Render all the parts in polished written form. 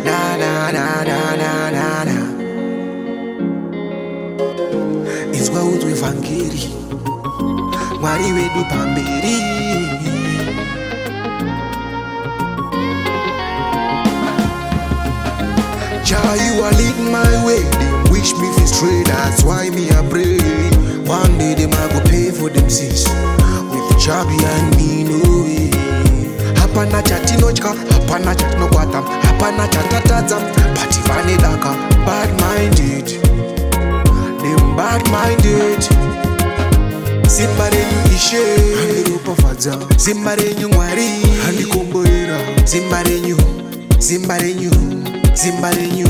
Na na na na na na na. Izwa uzwe vangeri Mwari wedu pamberi. Jah, you are leading my way. They wish me for straight, that's why me I pray. One day them I go pay for them sins. With the job behind me, no way. Hapana chati nochka, hapana chat no kwatam, hapana chatatatam. But if I need daka, bad minded. Them bad minded. Zimbare nyu ishe, handi rupa faza. Zimbare nyu ngwari, handi komboera. Zimbare nyu, zimbare nyu, zimbare nyu.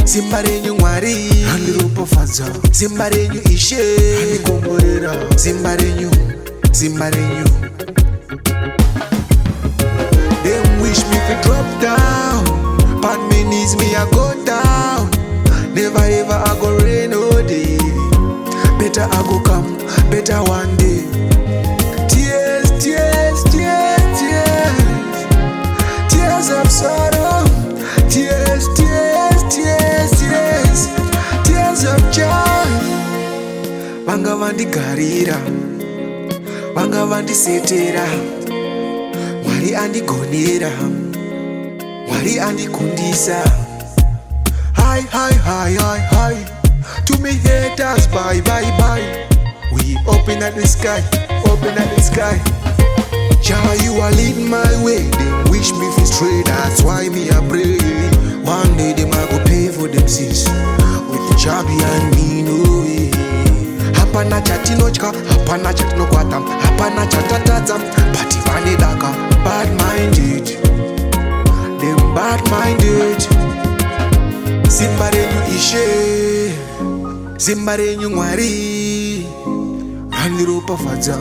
Zimbare nyu ngwari, handi rupa faza. Zimbare nyu ishe, handi komboera. Zimbare nyu, zimbare nyu. Them wish me to drop down. Pan me knees, me I go down. Never ever I go rain all day. Better I go come, better one day. Tears, tears, tears, tears. Tears of sorrow. Tears, tears, tears, tears. Tears of joy. Vanga vandi garira, vanga vandi setera. Mwari andi gonera, Mwari andi kundisa. Hi, hi, hi, hi, hi. To me haters, bye, bye, bye. We open at the sky, open at the sky. Jah, you are leading my way. They wish me for straight, that's why me I pray. One day them I go pay for them sins. With the job behind me, no way. Hapana chati nochka, hapana chat no kwatam, hapana chatatatam. But if I need daka, bad minded. Them bad minded. Zimbare nyu ishe, zimbare nyu ngwari. Handi rupa faza,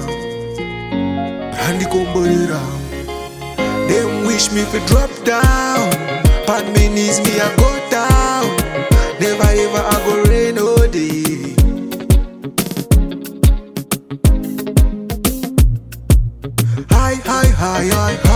handi komborera. Them wish me to drop down. Pan me knees, me I go down. Never ever I go rain all day. Hi, hi, hi, hi, hi.